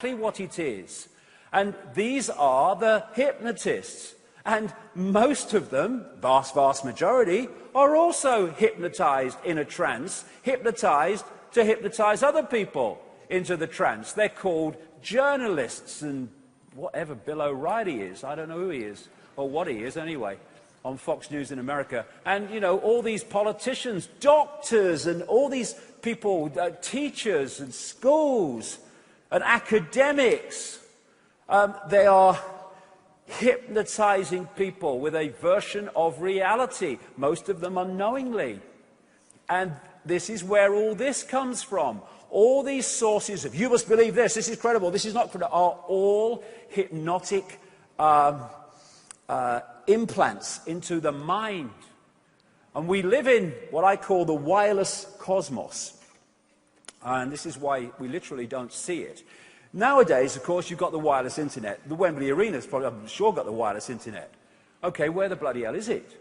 what it is. And these are the hypnotists. And most of them, vast majority, are also hypnotized in a trance, hypnotized to hypnotize other people into the trance. They're called journalists, and whatever Bill O'Reilly is, I don't know who he is, or what he is anyway, on Fox News in America. And, you know, all these politicians, doctors, and all these people, teachers and schools and academics, they are hypnotizing people with a version of reality, most of them unknowingly. And this is where all this comes from. All these sources of, you must believe this is credible, this is not credible, are all hypnotic implants into the mind. And we live in what I call the wireless cosmos. And this is why we literally don't see it. Nowadays, of course, you've got the wireless internet. The Wembley Arena's probably, I'm sure, got the wireless internet. Okay, where the bloody hell is it?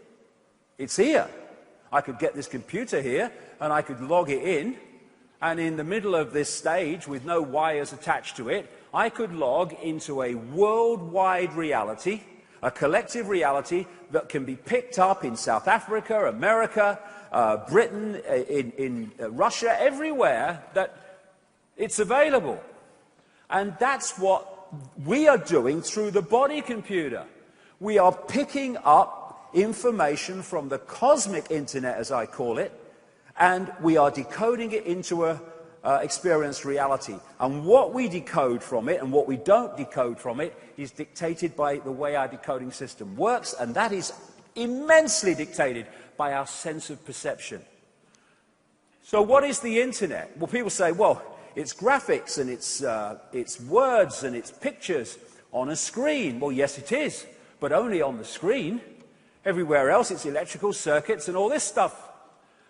It's here. I could get this computer here, and I could log it in, and in the middle of this stage, with no wires attached to it, I could log into a worldwide reality, a collective reality that can be picked up in South Africa, America, Britain, in Russia, everywhere that it's available. And that's what we are doing through the body computer. We are picking up information from the cosmic internet, as I call it, and we are decoding it into a experienced reality. And what we decode from it and what we don't decode from it is dictated by the way our decoding system works, and that is immensely dictated by our sense of perception. So what is the internet? Well, people say, well, it's graphics and it's words and it's pictures on a screen. Well, yes, it is, but only on the screen. Everywhere else, it's electrical circuits and all this stuff.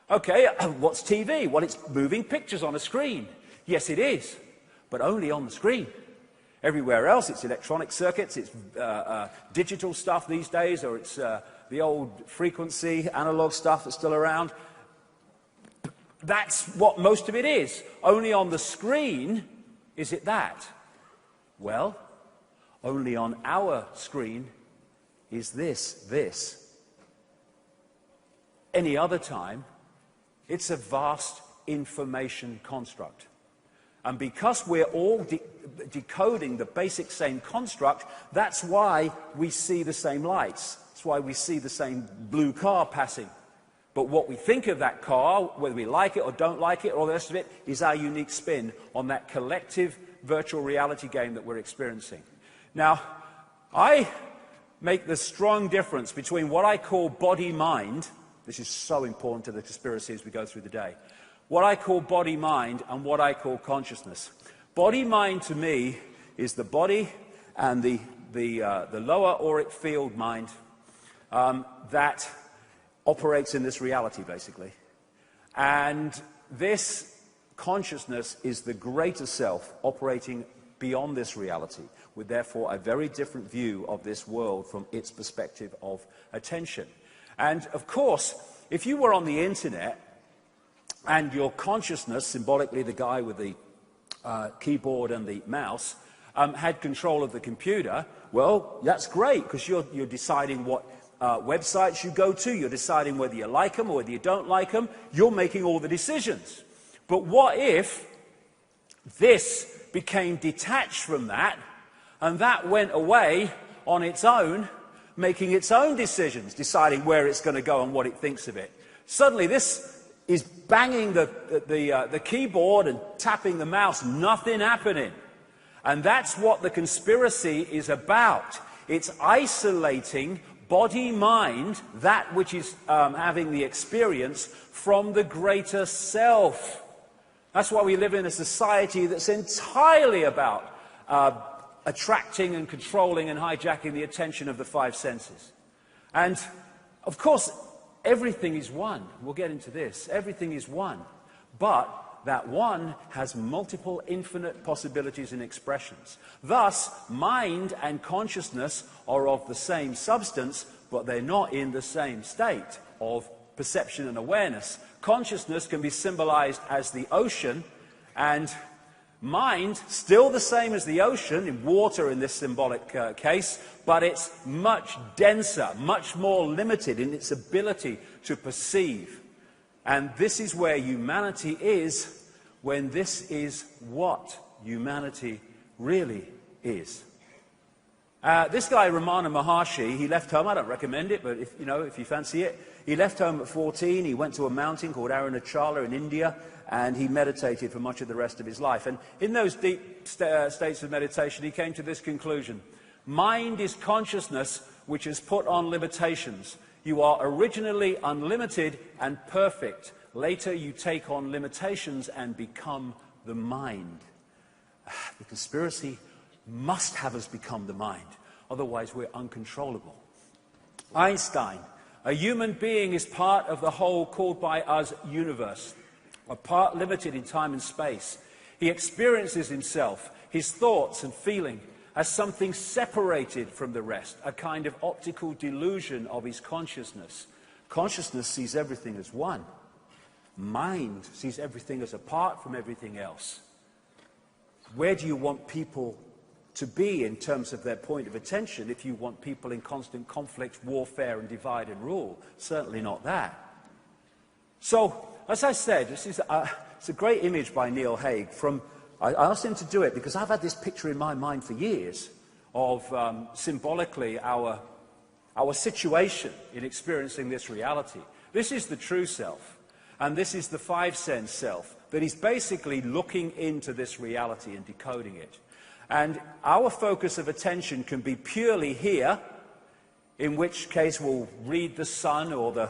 Okay, what's TV? Well, it's moving pictures on a screen. Yes, it is, but only on the screen. Everywhere else, it's electronic circuits, it's digital stuff these days, or it's the old frequency, analog stuff that's still around. That's what most of it is. Only on the screen is it that. Well, only on our screen is this. Any other time, it's a vast information construct. And because we're all decoding the basic same construct, that's why we see the same lights. That's why we see the same blue car passing. But what we think of that car, whether we like it or don't like it, or all the rest of it, is our unique spin on that collective virtual reality game that we're experiencing. Now, I make the strong difference between what I call body-mind. This is so important to the conspiracy as we go through the day. What I call body-mind and what I call consciousness. Body-mind to me is the body and the lower auric field mind that operates in this reality, basically. And this consciousness is the greater self operating beyond this reality, with therefore a very different view of this world from its perspective of attention. And of course, if you were on the internet and your consciousness, symbolically the guy with the keyboard and the mouse, had control of the computer, well, that's great, because you're deciding what websites you go to, you're deciding whether you like them or whether you don't like them, you're making all the decisions. But what if this became detached from that, and that went away on its own, making its own decisions, deciding where it's going to go and what it thinks of it? Suddenly this is banging the keyboard and tapping the mouse, nothing happening. And that's what the conspiracy is about. It's isolating body-mind, that which is having the experience, from the greater self. That's why we live in a society that's entirely about attracting and controlling and hijacking the attention of the five senses. And, of course, everything is one. We'll get into this. Everything is one. But that one has multiple infinite possibilities and expressions. Thus, mind and consciousness are of the same substance, but they're not in the same state of perception and awareness. Consciousness can be symbolized as the ocean, and Mind, still the same as the ocean, in water in this symbolic case, but it's much denser, much more limited in its ability to perceive. And this is where humanity is, when this is what humanity really is. This guy, Ramana Maharshi, he left home. I don't recommend it, but if you fancy it. He left home at 14. He went to a mountain called Arunachala in India, and he meditated for much of the rest of his life. And in those deep states of meditation, he came to this conclusion. Mind is consciousness which is put on limitations. You are originally unlimited and perfect. Later you take on limitations and become the mind. The conspiracy must have us become the mind. Otherwise we're uncontrollable. Einstein. A human being is part of the whole called by us universe, a part limited in time and space. He experiences himself, his thoughts and feeling, as something separated from the rest, a kind of optical delusion of his consciousness. Consciousness sees everything as one. Mind sees everything as apart from everything else. Where do you want people to be in terms of their point of attention if you want people in constant conflict, warfare, and divide and rule? Certainly not that. So, as I said, it's a great image by Neil Haig. I asked him to do it because I've had this picture in my mind for years of symbolically our situation in experiencing this reality. This is the true self, and this is the five-sense self that is basically looking into this reality and decoding it. And our focus of attention can be purely here, in which case we'll read the Sun or the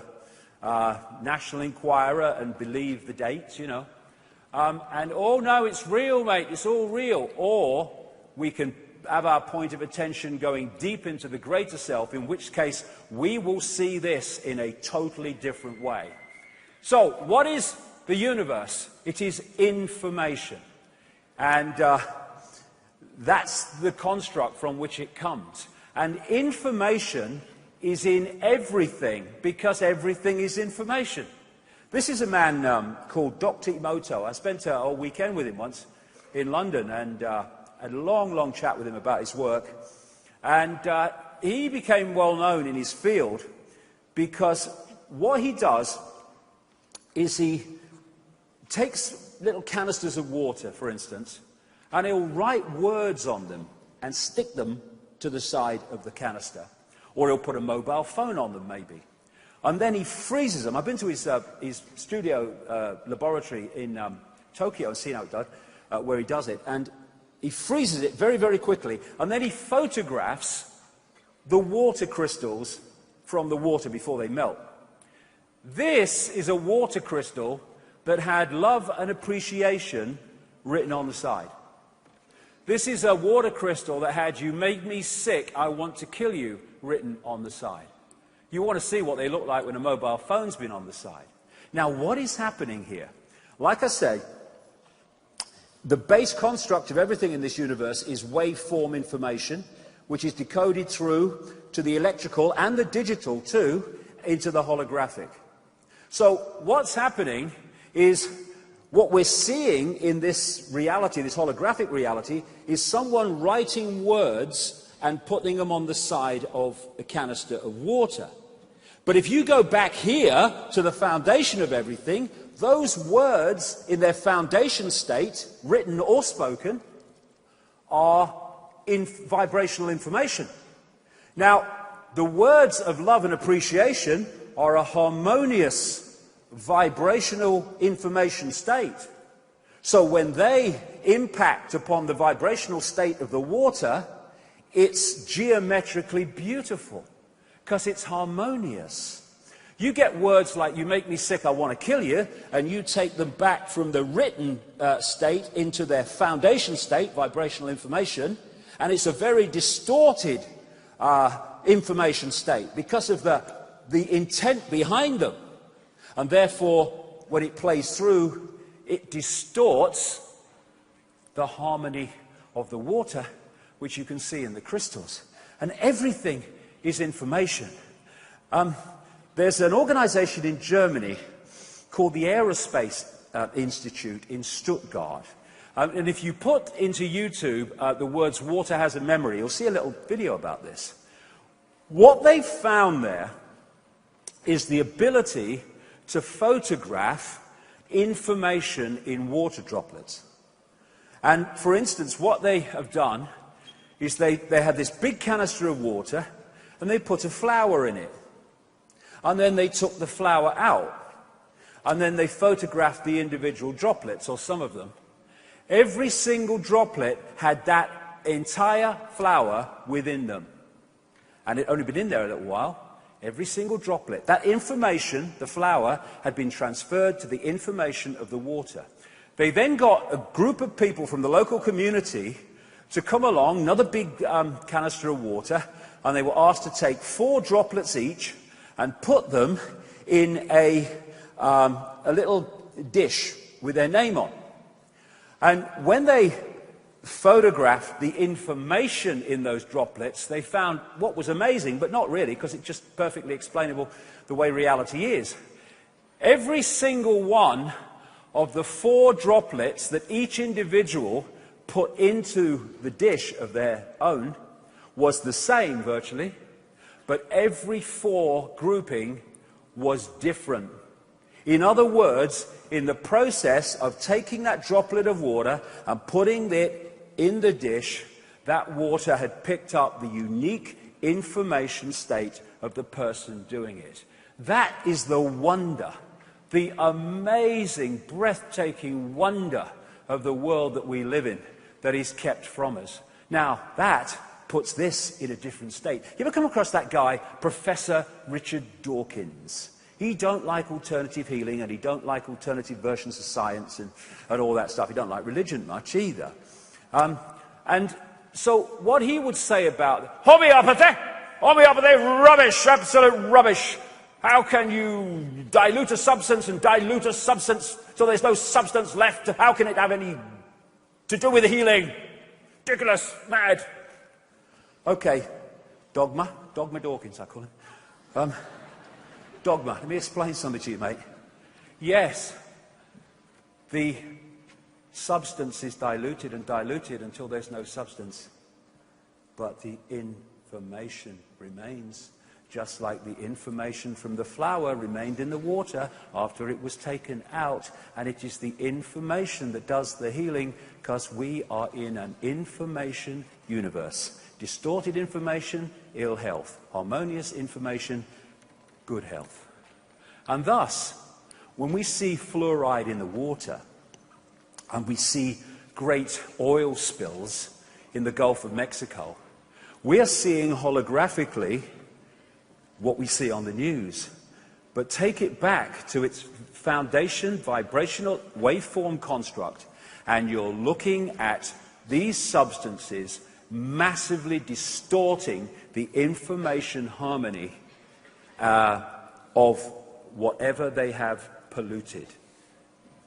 National Enquirer and believe the dates, and, oh no, it's real, mate, it's all real. Or we can have our point of attention going deep into the greater self, in which case we will see this in a totally different way. So, what is the universe? It is information. And that's the construct from which it comes. And information is in everything, because everything is information. This is a man called Dr. Emoto. I spent a whole weekend with him once in London and had a long, long chat with him about his work. And he became well known in his field because what he does is he takes little canisters of water, for instance, and he'll write words on them and stick them to the side of the canister. Or he'll put a mobile phone on them, maybe. And then he freezes them. I've been to his studio laboratory in Tokyo and seen how it does, where he does it. And he freezes it very, very quickly. And then he photographs the water crystals from the water before they melt. This is a water crystal that had love and appreciation written on the side. This is a water crystal that had "You make me sick, I want to kill you" written on the side. You want to see what they look like when a mobile phone's been on the side. Now, what is happening here? Like I said, the base construct of everything in this universe is waveform information, which is decoded through to the electrical and the digital too, into the holographic. So what's happening is what we're seeing in this reality, this holographic reality, is someone writing words and putting them on the side of a canister of water. But if you go back here to the foundation of everything, those words in their foundation state, written or spoken, are in vibrational information. Now, the words of love and appreciation are a harmonious vibrational information state. So when they impact upon the vibrational state of the water, it's geometrically beautiful because it's harmonious. You get words like "You make me sick, I want to kill you," and you take them back from the written state into their foundation state, vibrational information, and it's a very distorted information state because of the intent behind them. And therefore, when it plays through, it distorts the harmony of the water, which you can see in the crystals. And everything is information. There's an organization in Germany called the Aerospace Institute in Stuttgart. And if you put into YouTube the words "water has a memory," you'll see a little video about this. What they've found there is the ability to photograph information in water droplets. And for instance, what they have done is they had this big canister of water and they put a flower in it. And then they took the flower out. And then they photographed the individual droplets, or some of them. Every single droplet had that entire flower within them. And it had only been in there a little while. Every single droplet. That information, the flower, had been transferred to the information of the water. They then got a group of people from the local community to come along, another big canister of water, and they were asked to take 4 droplets each and put them in a little dish with their name on. And when they photographed the information in those droplets, they found what was amazing, but not really, because it's just perfectly explainable the way reality is. Every single one of the 4 droplets that each individual put into the dish of their own was the same virtually, but every 4 grouping was different. In other words, in the process of taking that droplet of water and putting it in the dish, that water had picked up the unique information state of the person doing it. That is the wonder, the amazing, breathtaking wonder of the world that we live in, that is kept from us. Now, that puts this in a different state. You ever come across that guy, Professor Richard Dawkins? He don't like alternative healing, and he don't like alternative versions of science and all that stuff. He don't like religion much either. And so what he would say about homeopathy, rubbish, absolute rubbish. How can you dilute a substance and dilute a substance so there's no substance left? How can it have any to do with healing? Ridiculous, mad. Okay, Dogma Dawkins, I call him. Dogma, let me explain something to you, mate. Yes, the substance is diluted and diluted until there's no substance. But the information remains, just like the information from the flower remained in the water after it was taken out. And it is the information that does the healing, because we are in an information universe. Distorted information, ill health. Harmonious information, good health. And thus, when we see fluoride in the water, and we see great oil spills in the Gulf of Mexico, we are seeing holographically what we see on the news. But take it back to its foundation, vibrational waveform construct, and you're looking at these substances massively distorting the information harmony of whatever they have polluted.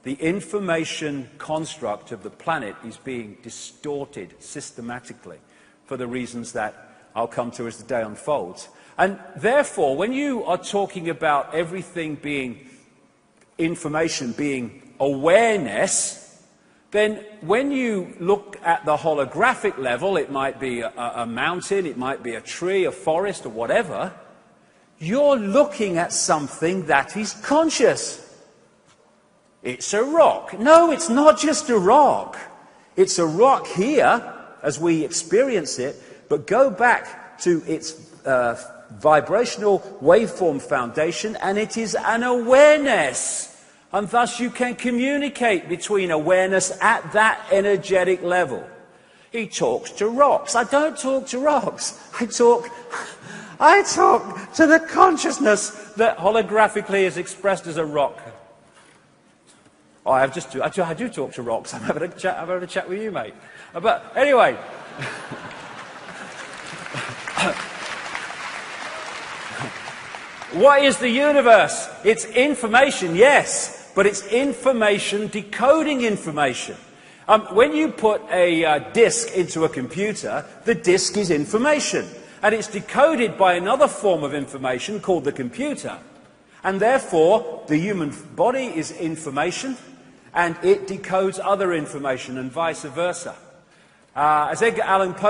The information construct of the planet is being distorted systematically for the reasons that I'll come to as the day unfolds. And therefore, when you are talking about everything being information, being awareness, then when you look at the holographic level, it might be a mountain, it might be a tree, a forest, or whatever, you're looking at something that is conscious. It's a rock. No, it's not just a rock. It's a rock here, as we experience it, but go back to its vibrational waveform foundation, and it is an awareness. And thus you can communicate between awareness at that energetic level. He talks to rocks. I don't talk to rocks. I talk to the consciousness that holographically is expressed as a rock. Oh, I do talk to rocks. I'm having a chat with you, mate. But anyway. What is the universe? It's information, yes, but it's information decoding information. When you put a disk into a computer, the disk is information, and it's decoded by another form of information called the computer. And therefore, the human body is information, and it decodes other information and vice versa. As Edgar Allan Poe